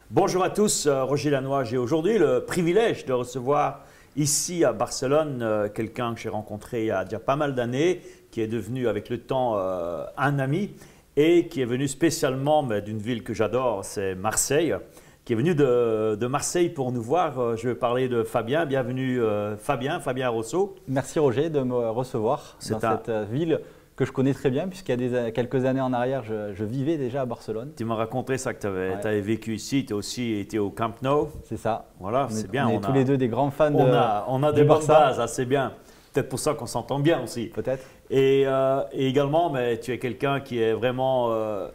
Bonjour à tous, Roger Lannoy. J'ai aujourd'hui le privilège de recevoir ici à Barcelone quelqu'un que j'ai rencontré il y a déjà pas mal d'années, qui est devenu avec le temps un ami et qui est venu spécialement d'une ville que j'adore, c'est Marseille, qui est venu de Marseille pour nous voir. Je vais parler de Fabien. Bienvenue Fabien Rosso. Merci Roger de me recevoir dans cette ville que je connais très bien, puisqu'il y a quelques années en arrière, je vivais déjà à Barcelone. Tu m'as raconté ça, que tu avais vécu ici, tu as aussi été au Camp Nou. C'est ça. Voilà, c'est bien. On est tous les deux des grands fans on a des bonnes bases, c'est bien. Peut-être pour ça qu'on s'entend bien aussi. Peut-être. Et également, mais tu es quelqu'un qui est vraiment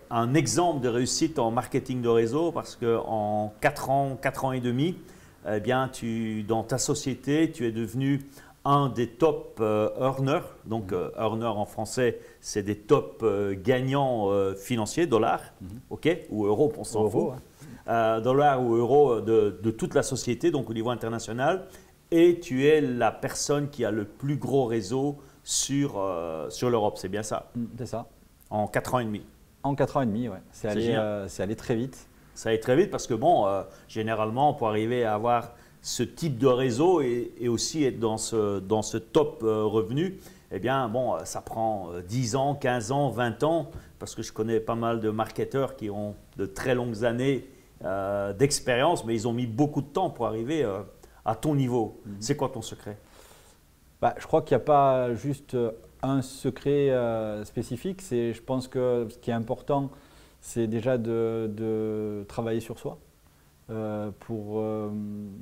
un exemple de réussite en marketing de réseau, parce qu'en 4 ans et demi, eh bien, dans ta société, tu es devenu un des top earners. Donc, earner en français, c'est des top gagnants financiers, dollars, ou euros, on s'en fout. Dollars ou euros de toute la société, donc au niveau international. Et tu es la personne qui a le plus gros réseau sur l'Europe, c'est bien ça? C'est ça. En 4 ans et demi. En 4 ans et demi, oui. C'est allé très vite. Ça allait très vite parce que, généralement, pour arriver à avoir ce type de réseau et aussi être dans ce top revenu, eh bien, ça prend 10 ans, 15 ans, 20 ans, parce que je connais pas mal de marketeurs qui ont de très longues années d'expérience, mais ils ont mis beaucoup de temps pour arriver à ton niveau. C'est quoi ton secret? Je crois qu'il n'y a pas juste un secret spécifique. Je pense que ce qui est important, c'est déjà de travailler sur soi. Pour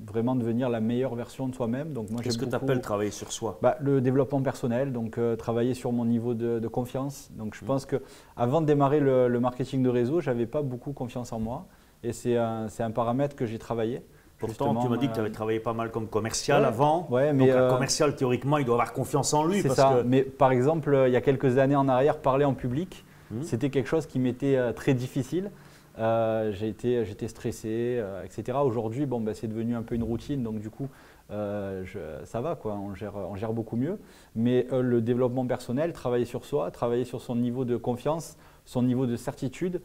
vraiment devenir la meilleure version de soi-même. Qu'est-ce que tu appelles travailler sur soi? Le développement personnel, donc travailler sur mon niveau de confiance. Donc je pense qu'avant de démarrer le marketing de réseau, je n'avais pas beaucoup confiance en moi et c'est un paramètre que j'ai travaillé. Pourtant, tu m'as dit que tu avais travaillé pas mal comme commercial avant. Ouais, mais donc un commercial, théoriquement, il doit avoir confiance en lui. C'est ça, mais par exemple, il y a quelques années en arrière, parler en public, c'était quelque chose qui m'était très difficile. J'étais stressé, etc. Aujourd'hui, c'est devenu un peu une routine, donc du coup, ça va, quoi, on gère beaucoup mieux. Mais le développement personnel, travailler sur soi, travailler sur son niveau de confiance, son niveau de certitude,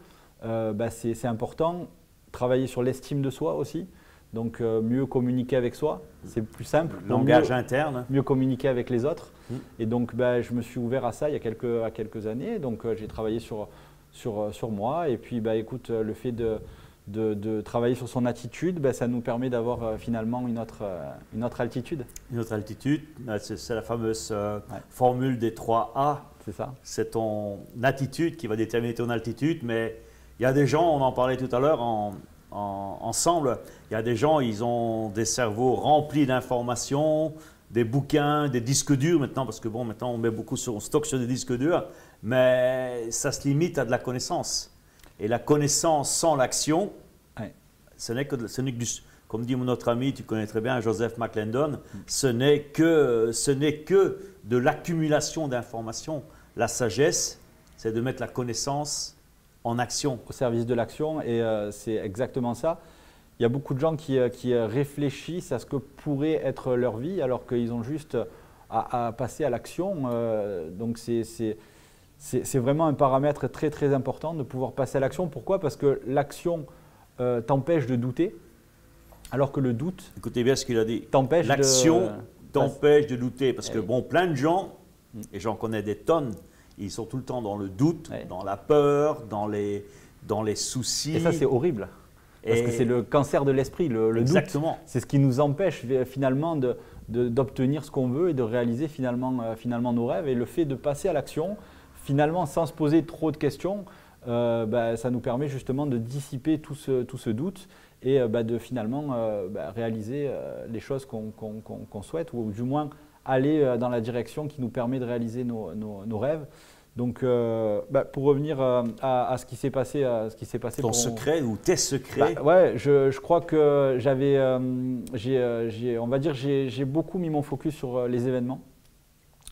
c'est important. Travailler sur l'estime de soi aussi, donc mieux communiquer avec soi, c'est plus simple. Langage interne. Mieux communiquer avec les autres. Et donc, je me suis ouvert à ça il y a quelques années, donc j'ai travaillé sur moi. Et puis, écoute, le fait de travailler sur son attitude, ça nous permet d'avoir finalement une autre altitude. Une autre altitude, c'est la fameuse formule des 3 A. C'est ça. C'est ton attitude qui va déterminer ton altitude. Mais il y a des gens, on en parlait tout à l'heure ensemble, il y a des gens, ils ont des cerveaux remplis d'informations, des bouquins, des disques durs maintenant, parce que maintenant on met on stocke sur des disques durs, mais ça se limite à de la connaissance. Et la connaissance sans l'action, ce n'est que comme dit mon autre ami, tu connais très bien, Joseph McClendon, ce n'est que de l'accumulation d'informations. La sagesse, c'est de mettre la connaissance en action. Au service de l'action, et c'est exactement ça. Il y a beaucoup de gens qui réfléchissent à ce que pourrait être leur vie alors qu'ils ont juste à passer à l'action. Donc c'est vraiment un paramètre très très important de pouvoir passer à l'action. Pourquoi? Parce que l'action t'empêche de douter, alors que le doute… Écoutez bien ce qu'il a dit. L'action t'empêche de douter. Parce que plein de gens, et j'en connais des tonnes, ils sont tout le temps dans le doute, dans la peur, dans les soucis. Et ça, c'est horrible. Parce que c'est le cancer de l'esprit, le doute. C'est ce qui nous empêche finalement d'obtenir ce qu'on veut et de réaliser finalement nos rêves. Et le fait de passer à l'action, finalement, sans se poser trop de questions, ça nous permet justement de dissiper tout ce doute et de finalement réaliser les choses qu'on souhaite, ou du moins aller dans la direction qui nous permet de réaliser nos rêves. Donc, pour revenir à ce qui s'est passé, ton secret ou tes secrets. Je crois que j'ai beaucoup mis mon focus sur les événements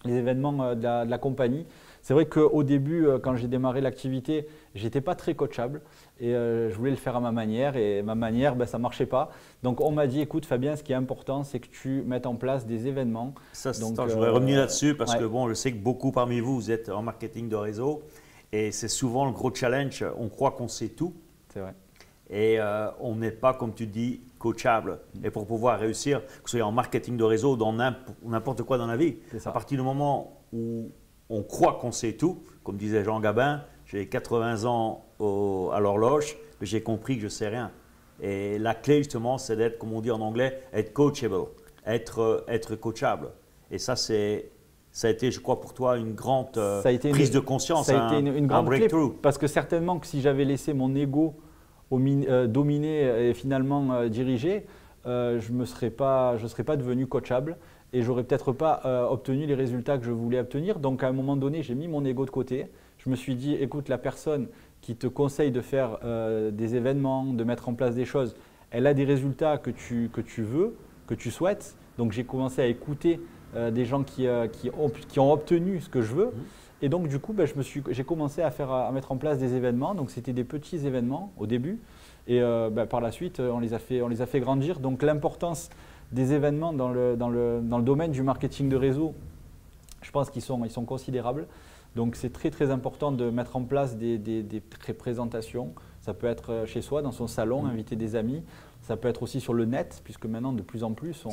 de la compagnie. C'est vrai qu'au début, quand j'ai démarré l'activité, je n'étais pas très coachable et je voulais le faire à ma manière, et ma manière, ça ne marchait pas. Donc on m'a dit, écoute Fabien, ce qui est important, c'est que tu mettes en place des événements. Je voudrais revenir là-dessus parce que je sais que beaucoup parmi vous, vous êtes en marketing de réseau et c'est souvent le gros challenge. On croit qu'on sait tout. C'est vrai. Et on n'est pas, comme tu dis, coachable. Et pour pouvoir réussir, que ce soit en marketing de réseau, dans n'importe quoi dans la vie, à partir du moment où on croit qu'on sait tout, comme disait Jean Gabin, j'ai 80 ans à l'horloge, mais j'ai compris que je ne sais rien. Et la clé, justement, c'est d'être, comme on dit en anglais, être coachable, être coachable. Et ça a été, je crois, pour toi, une grande prise de conscience, ça a été une grande breakthrough. Clé, parce que certainement que si j'avais laissé mon ego dominer et finalement diriger, je ne serais pas devenu coachable et je n'aurais peut-être pas obtenu les résultats que je voulais obtenir. Donc à un moment donné, j'ai mis mon ego de côté. Je me suis dit, écoute, la personne qui te conseille de faire des événements, de mettre en place des choses, elle a des résultats que tu veux, que tu souhaites. Donc j'ai commencé à écouter des gens qui ont obtenu ce que je veux. Et donc du coup, j'ai commencé à mettre en place des événements. Donc c'était des petits événements au début. Et par la suite, on les a fait grandir. Donc l'importance des événements dans le domaine du marketing de réseau, je pense qu'ils sont considérables. Donc c'est très très important de mettre en place des présentations. Ça peut être chez soi, dans son salon, inviter des amis. Ça peut être aussi sur le net, puisque maintenant, de plus en plus,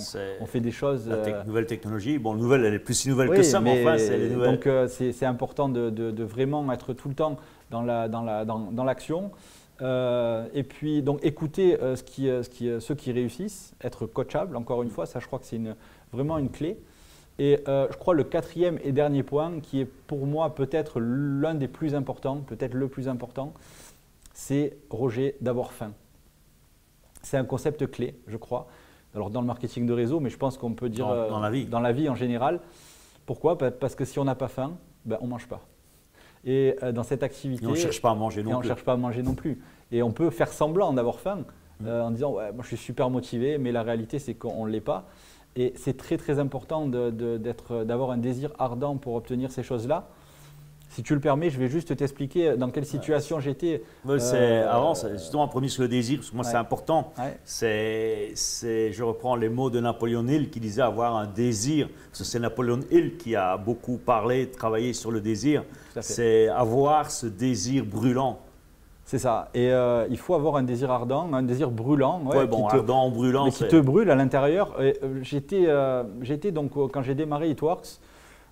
on fait des choses… La nouvelle technologie, bon, nouvelle, elle est plus si nouvelle que ça, mais enfin, c'est les nouvelles. Donc, c'est important de vraiment être tout le temps dans l'action. Et puis, donc, écouter ceux qui réussissent, être coachable, encore une fois, ça, je crois que c'est vraiment une clé. Et je crois le quatrième et dernier point, qui est pour moi peut-être l'un des plus importants, peut-être le plus important, c'est, Roger, d'avoir faim. C'est un concept clé, je crois. Alors dans le marketing de réseau, mais je pense qu'on peut dire dans la vie en général. Pourquoi? Parce que si on n'a pas faim, on ne mange pas. Et dans cette activité… on ne cherche pas à manger non plus. On ne cherche pas à manger non plus. Et on peut faire semblant d'avoir faim en disant « ouais, moi je suis super motivé », mais la réalité c'est qu'on ne l'est pas. Et c'est très très important d'avoir un désir ardent pour obtenir ces choses-là. Si tu le permets, je vais juste t'expliquer dans quelle situation j'étais. Avant, justement, premier sur le désir, parce que moi c'est important. Je reprends les mots de Napoléon Hill qui disait avoir un désir. Parce que c'est Napoléon Hill qui a beaucoup parlé, travaillé sur le désir. C'est avoir ce désir brûlant. C'est ça. Et il faut avoir un désir ardent, un désir brûlant. Ardent, brûlant. Mais qui te brûle à l'intérieur. J'étais donc, quand j'ai démarré It-Works,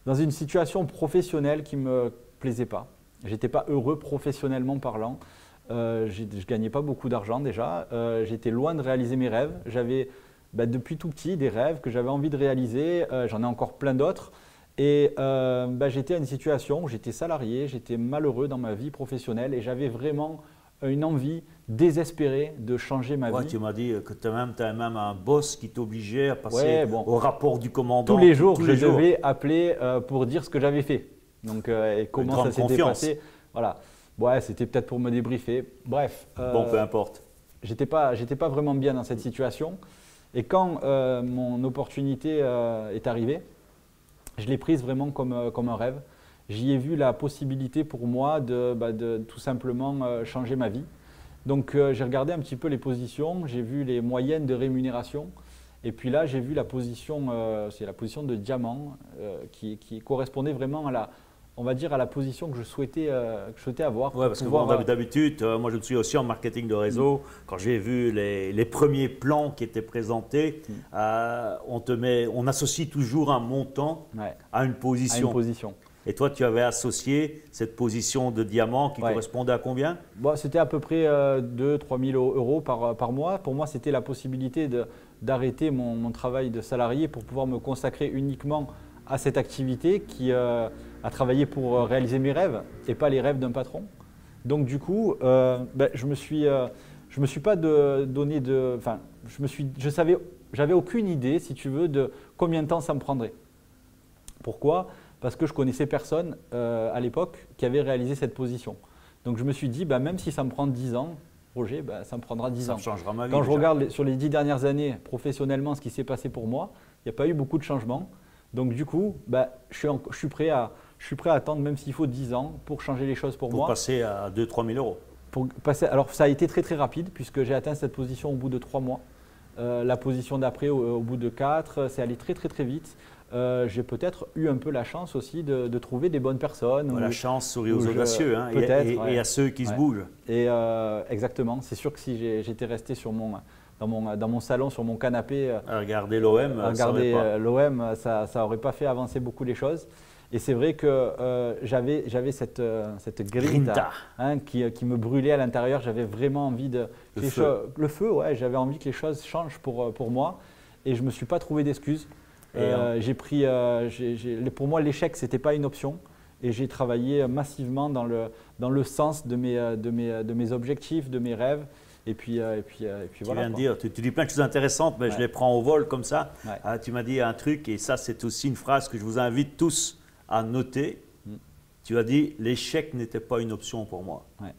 dans une situation professionnelle qui me plaisait pas. J'étais pas heureux professionnellement parlant. Je gagnais pas beaucoup d'argent déjà. J'étais loin de réaliser mes rêves. J'avais depuis tout petit des rêves que j'avais envie de réaliser. J'en ai encore plein d'autres. Et j'étais à une situation où j'étais salarié, j'étais malheureux dans ma vie professionnelle et j'avais vraiment une envie désespérée de changer ma vie. Tu m'as dit que tu as même un boss qui t'obligeait à passer au rapport du commandant. Tous les jours, je devais appeler pour dire ce que j'avais fait. Donc, et comment ça s'était passé. Voilà. Ouais, c'était peut-être pour me débriefer. Bref. Peu importe. J'étais pas vraiment bien dans cette situation. Et quand mon opportunité est arrivée, je l'ai prise vraiment comme un rêve. J'y ai vu la possibilité pour moi de tout simplement changer ma vie. Donc, j'ai regardé un petit peu les positions, j'ai vu les moyennes de rémunération. Et puis là, j'ai vu la position, c'est la position de diamant qui correspondait vraiment on va dire à la position que je souhaitais avoir. Oui, parce que d'habitude, moi je me suis aussi en marketing de réseau. Quand j'ai vu les premiers plans qui étaient présentés, on associe toujours un montant à une position. Et toi, tu avais associé cette position de diamant qui correspondait à combien? C'était à peu près 2 000 à 3 000 euros par mois. Pour moi, c'était la possibilité d'arrêter mon travail de salarié pour pouvoir me consacrer uniquement à cette activité à travailler pour réaliser mes rêves et pas les rêves d'un patron. Donc du coup, je me suis pas donné j'avais aucune idée, si tu veux, de combien de temps ça me prendrait. Pourquoi? Parce que je connaissais personne à l'époque qui avait réalisé cette position. Donc je me suis dit, même si ça me prend 10 ans, Roger, ça me prendra 10 ans. Ça changera ma vie. Quand je regarde sur les 10 dernières années professionnellement ce qui s'est passé pour moi, il n'y a pas eu beaucoup de changements. Donc du coup, je suis prêt à attendre même s'il faut 10 ans pour changer les choses pour moi. Pour passer à 2 000 à 3 000 euros. Alors ça a été très très rapide puisque j'ai atteint cette position au bout de 3 mois. La position d'après, au bout de 4, c'est allé très très très vite. J'ai peut-être eu un peu la chance aussi de trouver des bonnes personnes. La chance sourit aux audacieux et à ceux qui se bougent. Et exactement. C'est sûr que si j'étais resté dans mon salon, sur mon canapé, à regarder l'OM, ça n'aurait pas fait avancer beaucoup les choses. Et c'est vrai que j'avais cette grinta qui me brûlait à l'intérieur. J'avais vraiment envie le feu, ouais, j'avais envie que les choses changent pour moi. Et je ne me suis pas trouvé d'excuses. Pour moi, l'échec, ce n'était pas une option. Et j'ai travaillé massivement dans le sens de mes objectifs, de mes rêves. Et puis voilà. Tu viens de dire, tu dis plein de choses intéressantes, mais je les prends au vol comme ça. Ouais. Tu m'as dit un truc, et ça, c'est aussi une phrase que je vous invite tous à noter. Tu as dit, l'échec n'était pas une option pour moi. Ouais.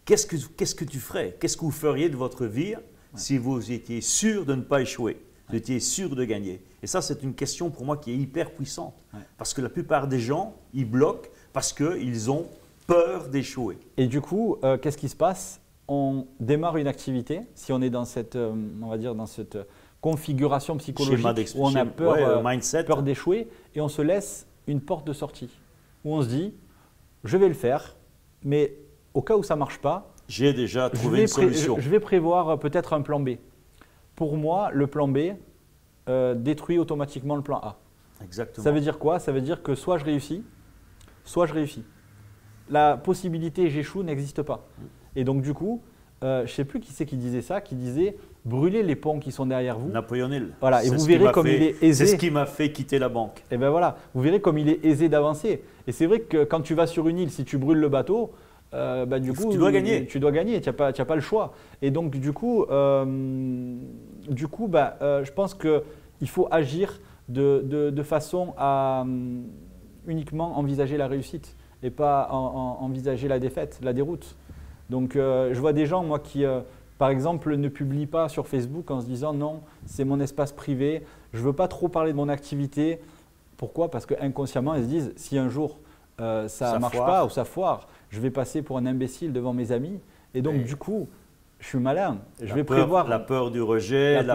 Qu'est-ce que tu ferais? Qu'est-ce que vous feriez de votre vie si vous étiez sûr de ne pas échouer? Vous étiez sûr de gagner. Et ça, c'est une question pour moi qui est hyper puissante. Ouais. Parce que la plupart des gens, ils bloquent parce qu'ils ont peur d'échouer. Et du coup, qu'est-ce qui se passe? On démarre une activité, si on est dans cette, on va dire, dans cette configuration psychologique où on a peur d'échouer, et on se laisse une porte de sortie, où on se dit, je vais le faire, mais au cas où ça ne marche pas, j'ai déjà trouvé une solution. Je vais prévoir peut-être un plan B. Pour moi, le plan B détruit automatiquement le plan A. Exactement. Ça veut dire quoi? Ça veut dire que soit je réussis, soit je réussis. La possibilité j'échoue n'existe pas. Et donc du coup, je ne sais plus qui c'est qui disait ça, qui disait brûlez les ponts qui sont derrière vous. Napoléon Hill. Voilà, et vous verrez comme il est aisé. C'est ce qui m'a fait quitter la banque. Et bien voilà, vous verrez comme il est aisé d'avancer. Et c'est vrai que quand tu vas sur une île, si tu brûles le bateau, du coup, tu dois gagner. Tu n'as pas le choix. Et donc du coup, je pense qu'il faut agir de façon à uniquement envisager la réussite et pas envisager la défaite, la déroute. Donc je vois des gens, moi, qui par exemple ne publient pas sur Facebook en se disant non, c'est mon espace privé, je ne veux pas trop parler de mon activité. Pourquoi? Parce qu'inconsciemment, ils se disent si un jour ça ne marche pas ou ça foire, je vais passer pour un imbécile devant mes amis. Et donc du coup, je suis malin. Je vais prévoir la peur du rejet, la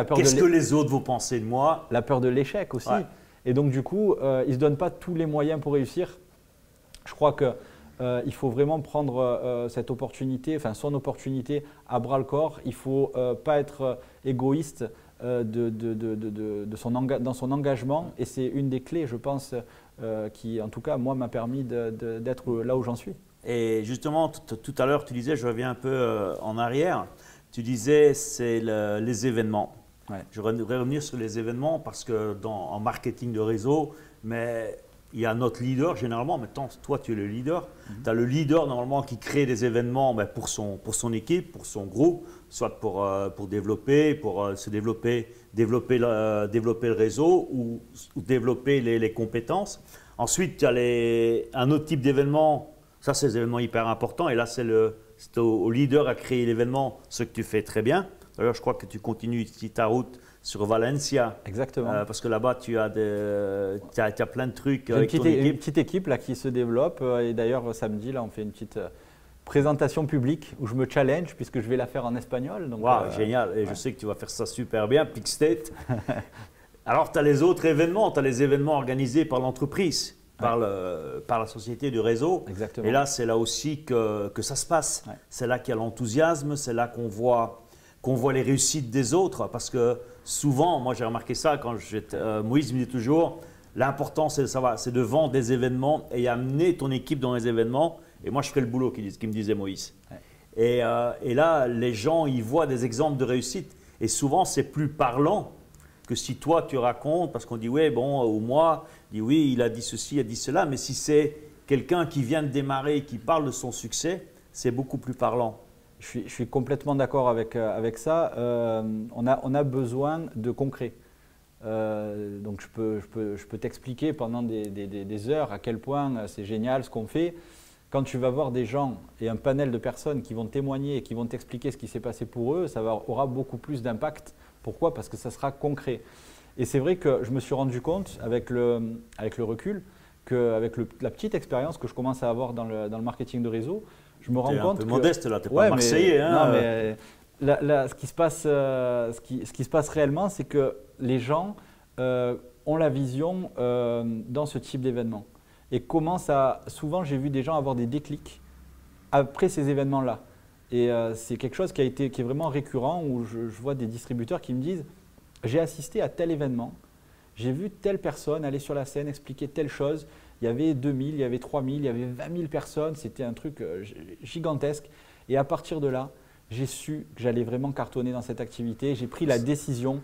peur qu'est-ce que les autres vont penser de moi? La peur de l'échec aussi. Ouais. Et donc du coup, ils ne se donnent pas tous les moyens pour réussir. Je crois qu'il faut vraiment prendre cette opportunité, enfin son opportunité à bras le corps. Il ne faut pas être égoïste dans son engagement. Et c'est une des clés, je pense, qui en tout cas, moi, m'a permis d'être là où j'en suis. Et justement, tout à l'heure, tu disais, je reviens un peu en arrière, tu disais c'est les événements. Ouais. Je voudrais revenir sur les événements parce que en marketing de réseau, mais il y a notre leader généralement, mais toi tu es le leader, tu as le leader normalement qui crée des événements pour son équipe, pour son groupe, soit pour développer, développer le réseau ou développer les compétences. Ensuite, tu as un autre type d'événement. Ça, c'est des événements hyper importants. Et là, c'est au leader à créer l'événement, ce que tu fais très bien. D'ailleurs, je crois que tu continues ta route sur Valencia. Exactement. Parce que là-bas, tu as plein de trucs. J'ai une petite équipe là, qui se développe. Et d'ailleurs, samedi, là, on fait une petite présentation publique où je me challenge puisque je vais la faire en espagnol. Wow, génial. Et je sais que tu vas faire ça super bien, Peak State. Alors, tu as les autres événements. Tu as les événements organisés par l'entreprise. Par la société du réseau. Exactement. Et là, c'est là aussi que ça se passe. Ouais. C'est là qu'il y a l'enthousiasme, c'est là qu'on voit les réussites des autres. Parce que souvent, moi j'ai remarqué ça quand Moïse me dit toujours, l'important c'est de vendre des événements et amener ton équipe dans les événements. Et moi je fais le boulot qui me disait Moïse. Ouais. Et là, les gens, ils voient des exemples de réussite. Et souvent, c'est plus parlant que si toi tu racontes, parce qu'on dit ouais, bon, ou moi, dit oui, il a dit ceci, il a dit cela, mais si c'est quelqu'un qui vient de démarrer et qui parle de son succès, c'est beaucoup plus parlant. Je suis complètement d'accord avec ça. On a besoin de concret. Donc je peux t'expliquer pendant des heures à quel point c'est génial ce qu'on fait. Quand tu vas voir des gens et un panel de personnes qui vont témoigner et qui vont t'expliquer ce qui s'est passé pour eux, ça aura beaucoup plus d'impact. Pourquoi? Parce que ça sera concret. Et c'est vrai que je me suis rendu compte avec le recul qu'avec la petite expérience que je commence à avoir dans le marketing de réseau, je me rends compte un peu modeste là, tu n'es pas Marseillais. Non, mais ce qui se passe réellement, c'est que les gens ont la vision dans ce type d'événement. Et souvent, j'ai vu des gens avoir des déclics après ces événements-là. Et c'est quelque chose qui est vraiment récurrent, où je vois des distributeurs qui me disent « J'ai assisté à tel événement, j'ai vu telle personne aller sur la scène expliquer telle chose, il y avait 2000, il y avait 3000, il y avait 20 000 personnes, c'était un truc gigantesque. Et à partir de là, j'ai su que j'allais vraiment cartonner dans cette activité. J'ai pris la décision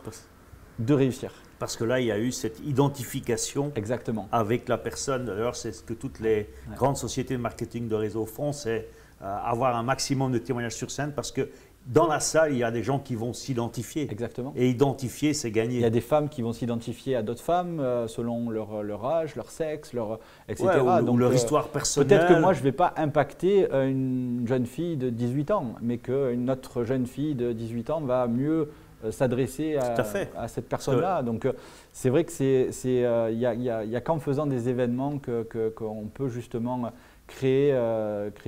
de réussir. » Parce que là, il y a eu cette identification Exactement. avec la personne. D'ailleurs, c'est ce que toutes les grandes sociétés de marketing de réseau font, c'est avoir un maximum de témoignages sur scène, parce que dans la salle, il y a des gens qui vont s'identifier. Exactement. Et identifier, c'est gagner. Il y a des femmes qui vont s'identifier à d'autres femmes selon leur âge, leur sexe, etc. Ouais, ou leur histoire personnelle. Peut-être que moi, je ne vais pas impacter une jeune fille de 18 ans, mais qu'une autre jeune fille de 18 ans va mieux s'adresser à cette personne-là. Donc, c'est vrai que il y a qu'en faisant des événements qu'on peut justement créer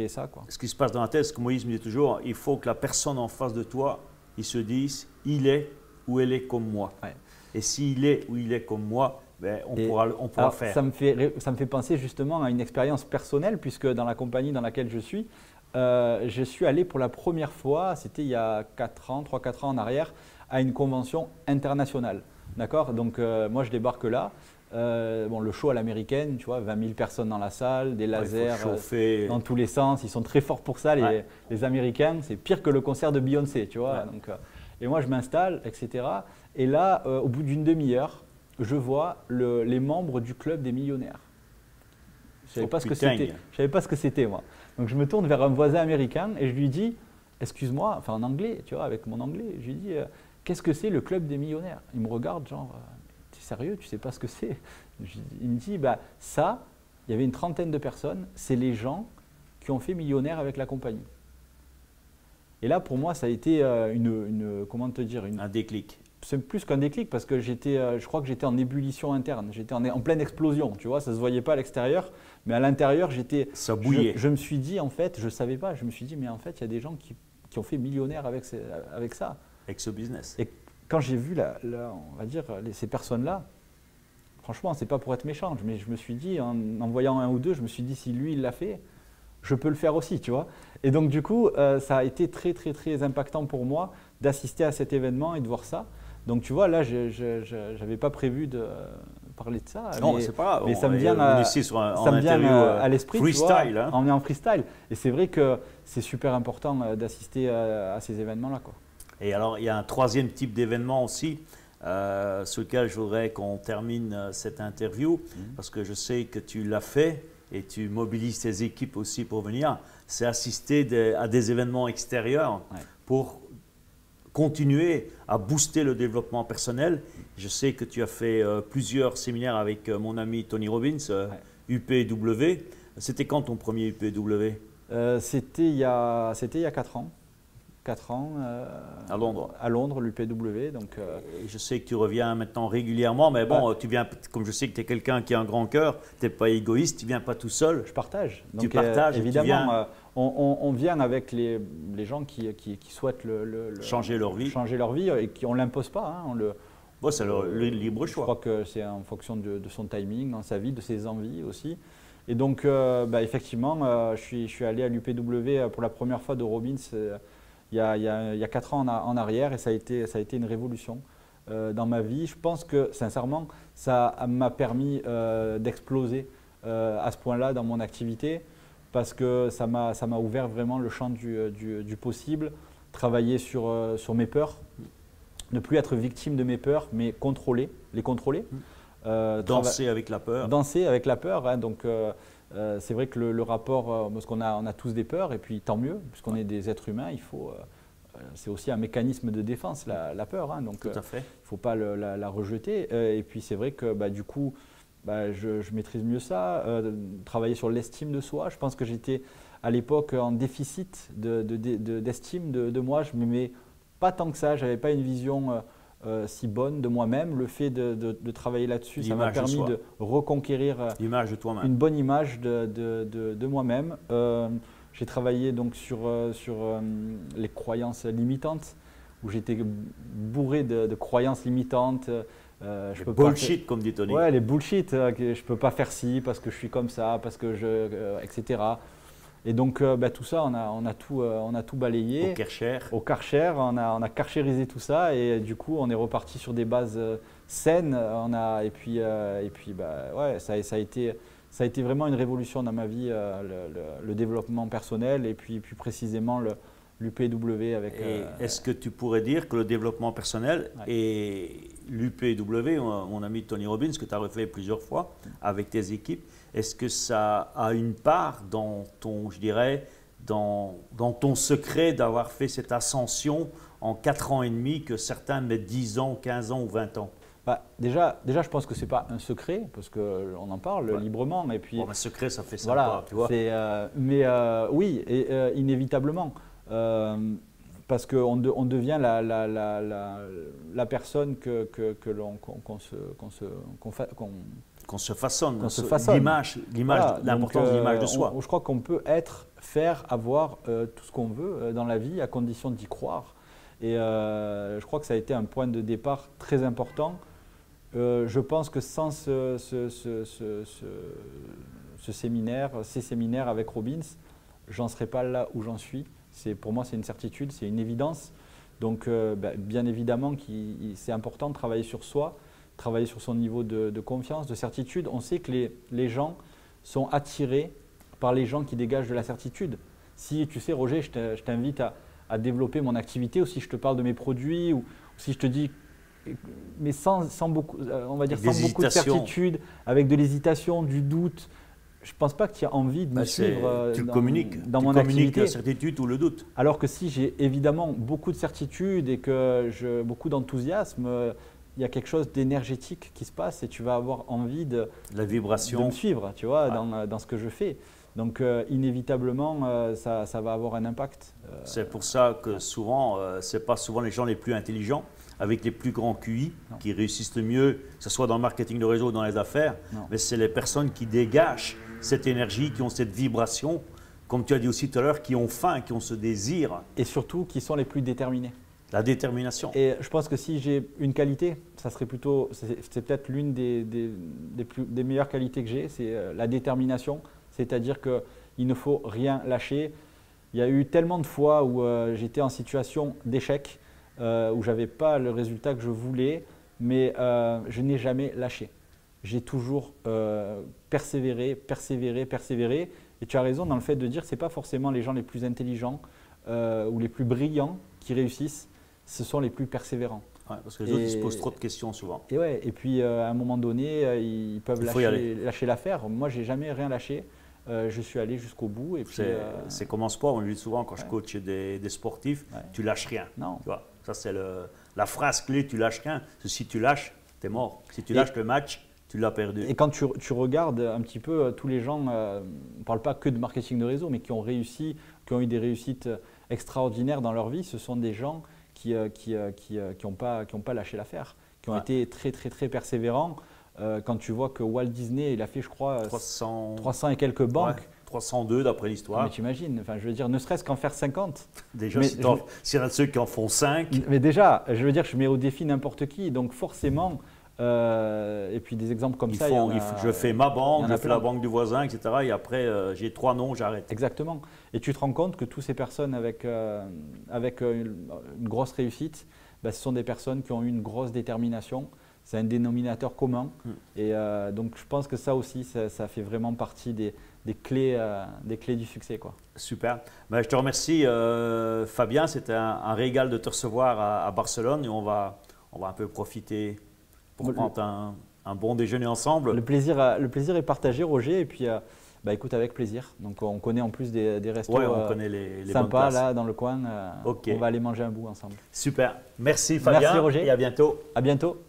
ça, quoi. Ce qui se passe dans la tête, ce que Moïse me dit toujours, il faut que la personne en face de toi, il se dise, il est ou elle est comme moi. Ouais. Et s'il est ou il est comme moi, ben, on pourra faire. Ça me fait penser justement à une expérience personnelle, puisque dans la compagnie dans laquelle je suis allé pour la première fois, c'était il y a 3-4 ans en arrière, à une convention internationale. D'accord ? Donc moi je débarque là. Le show à l'américaine, tu vois, 20 000 personnes dans la salle, des lasers dans tous les sens. Ils sont très forts pour ça, les Américains. C'est pire que le concert de Beyoncé, tu vois. Ouais. Donc, et moi, je m'installe, etc. Et là, au bout d'une demi-heure, je vois les membres du club des millionnaires. Je ne savais pas ce que c'était. Je savais pas ce que c'était, moi. Donc, je me tourne vers un voisin américain et je lui dis, excuse-moi, enfin en anglais, tu vois, avec mon anglais, je lui dis, qu'est-ce que c'est le club des millionnaires? Il me regarde, genre… Sérieux, tu sais pas ce que c'est? Il me dit, bah, ça, il y avait une trentaine de personnes, c'est les gens qui ont fait millionnaire avec la compagnie. Et là, pour moi, ça a été comment te dire, un déclic. C'est plus qu'un déclic, parce que je crois que j'étais en ébullition interne, j'étais en pleine explosion, tu vois, ça se voyait pas à l'extérieur, mais à l'intérieur, ça bouillait. Je me suis dit, en fait, je savais pas, je me suis dit, mais en fait, il y a des gens qui ont fait millionnaire avec ça. Avec ce business. Et quand j'ai vu, on va dire, ces personnes-là, franchement, c'est pas pour être méchant, mais je me suis dit, en voyant un ou deux, je me suis dit, si lui, il l'a fait, je peux le faire aussi, tu vois. Et donc, du coup, ça a été très, très, très impactant pour moi d'assister à cet événement et de voir ça. Donc, tu vois, là, je n'avais pas prévu de parler de ça. Non, c'est pas grave. Mais ça me vient à l'esprit, freestyle, tu vois, on est en freestyle. Et c'est vrai que c'est super important d'assister à ces événements-là, quoi. Et alors, il y a un troisième type d'événement aussi, sur lequel je voudrais qu'on termine cette interview, parce que je sais que tu l'as fait et tu mobilises tes équipes aussi pour venir, c'est assister à des événements extérieurs pour continuer à booster le développement personnel. Je sais que tu as fait plusieurs séminaires avec mon ami Tony Robbins, UPW. C'était quand ton premier UPW? C'était il y a 4 ans. 4 ans à Londres. À Londres, l'UPW. Donc, je sais que tu reviens maintenant régulièrement, mais bon, tu viens, comme je sais que tu es quelqu'un qui a un grand cœur, tu n'es pas égoïste, tu ne viens pas tout seul. Je partage. Donc, tu partages. Évidemment, on vient avec les gens qui souhaitent changer leur vie. Changer leur vie et qui on ne l'impose pas. Hein, c'est le libre choix. Je crois que c'est en fonction de son timing, dans sa vie, de ses envies aussi. Et donc, effectivement, je suis allé à l'UPW pour la première fois de Robbins. Il y a 4 ans en arrière, et ça a été une révolution dans ma vie. Je pense que sincèrement, ça m'a permis d'exploser à ce point-là dans mon activité, parce que ça m'a ouvert vraiment le champ du possible, travailler sur mes peurs, ne plus être victime de mes peurs, mais les contrôler. Danser avec la peur. Danser avec la peur, hein, donc… c'est vrai que le rapport, parce qu'on a tous des peurs, et puis tant mieux, puisqu'on est des êtres humains, c'est aussi un mécanisme de défense, la peur, hein, donc tout à fait. Il ne faut pas la rejeter. Et puis c'est vrai que du coup, je maîtrise mieux ça, travailler sur l'estime de soi. Je pense que j'étais à l'époque en déficit d'estime de moi, je ne m'aimais pas tant que ça, je n'avais pas une vision si bonne de moi-même. Le fait de travailler là-dessus, ça m'a permis de reconquérir l'image de toi-même. Une bonne image de moi-même. J'ai travaillé donc sur les croyances limitantes, où j'étais bourré de croyances limitantes. Je peux bullshit, comme dit Tony. Ouais, les bullshit. Je ne peux pas faire ci parce que je suis comme ça, parce que etc. Et donc, tout ça, on a tout balayé. Au Karcher, on a karcherisé tout ça. Et du coup, on est reparti sur des bases saines. Ça a été vraiment une révolution dans ma vie, le développement personnel et puis plus précisément l'UPW avec. Est-ce que tu pourrais dire que le développement personnel et l'UPW, mon ami Tony Robbins, que tu as refait plusieurs fois avec tes équipes, est-ce que ça a une part dans ton, je dirais, dans ton secret d'avoir fait cette ascension en 4 ans et demi que certains mettent 10 ans, 15 ans ou 20 ans? Déjà, je pense que ce n'est pas un secret, parce qu'on en parle librement. Et puis, un secret, ça fait sympa, tu vois. Oui, inévitablement. Parce qu'on devient la personne qu'on se façonne. L'image, voilà, l'importance de l'image de soi. Je crois qu'on peut faire, avoir tout ce qu'on veut dans la vie à condition d'y croire. Et je crois que ça a été un point de départ très important. Je pense que sans ces séminaires avec Robbins, j'en serais pas là où j'en suis. Pour moi, c'est une certitude, c'est une évidence. Donc, bien évidemment, c'est important de travailler sur soi, travailler sur son niveau de confiance, de certitude. On sait que les gens sont attirés par les gens qui dégagent de la certitude. Si tu sais, Roger, je t'invite à développer mon activité, ou si je te parle de mes produits, ou si je te dis, mais sans beaucoup, on va dire sans beaucoup de certitude, avec de l'hésitation, du doute. Je ne pense pas que tu aies envie de me suivre dans mon activité. La certitude ou le doute. Alors que si j'ai évidemment beaucoup de certitude et que beaucoup d'enthousiasme, il y a quelque chose d'énergétique qui se passe et tu vas avoir envie de me suivre, tu vois, dans ce que je fais. Donc inévitablement, ça va avoir un impact. C'est pour ça que souvent, ce n'est pas souvent les gens les plus intelligents, avec les plus grands QI, qui réussissent le mieux, que ce soit dans le marketing de réseau ou dans les affaires, mais c'est les personnes qui dégagent cette énergie, qui ont cette vibration, comme tu as dit aussi tout à l'heure, qui ont faim, qui ont ce désir. Et surtout, qui sont les plus déterminés. La détermination. Et je pense que si j'ai une qualité, ça serait plutôt, c'est peut-être l'une des meilleures qualités que j'ai, c'est la détermination. C'est-à-dire qu'il ne faut rien lâcher. Il y a eu tellement de fois où j'étais en situation d'échec, où je n'avais pas le résultat que je voulais, mais je n'ai jamais lâché. J'ai toujours persévéré. Et tu as raison dans le fait de dire que ce n'est pas forcément les gens les plus intelligents ou les plus brillants qui réussissent, ce sont les plus persévérants. Ouais, parce que les autres ils se posent trop de questions souvent. Et puis à un moment donné, ils peuvent lâcher l'affaire. Moi, je n'ai jamais rien lâché. Je suis allé jusqu'au bout. C'est comme en sport, on le dit souvent quand je coach des sportifs, tu lâches rien. Non. Tu vois, ça c'est la phrase clé, tu lâches rien. Parce que si tu lâches, tu es mort. Si tu lâches le match, tu l'as perdu. Et quand tu regardes un petit peu tous les gens, on ne parle pas que de marketing de réseau, mais qui ont réussi, qui ont eu des réussites extraordinaires dans leur vie, ce sont des gens qui n'ont pas lâché l'affaire, qui ont été très, très, très persévérants. Quand tu vois que Walt Disney, il a fait, je crois, 300 et quelques banques. Ouais, 302 d'après l'histoire. Mais tu imagines, je veux dire, ne serait-ce qu'en faire 50. Déjà, s'il y en a de ceux qui en font 5. Mais déjà, je veux dire, je mets au défi n'importe qui. Donc forcément, et puis des exemples comme ça. Je fais ma banque, je fais la banque du voisin, etc. Et après, j'ai 3 noms, j'arrête. Exactement. Et tu te rends compte que toutes ces personnes avec une grosse réussite, ce sont des personnes qui ont eu une grosse détermination. C'est un dénominateur commun. Et donc, je pense que ça aussi, ça fait vraiment partie des clés du succès, quoi. Super. Je te remercie, Fabien. C'était un régal de te recevoir à Barcelone. Et on va un peu profiter pour prendre un bon déjeuner ensemble. Le plaisir est partagé, Roger. Et puis, écoute, avec plaisir. Donc, on connaît en plus des restos on connaît les sympas là, dans le coin. Okay. On va aller manger un bout ensemble. Super. Merci, Fabien. Merci, Roger. Et à bientôt. À bientôt.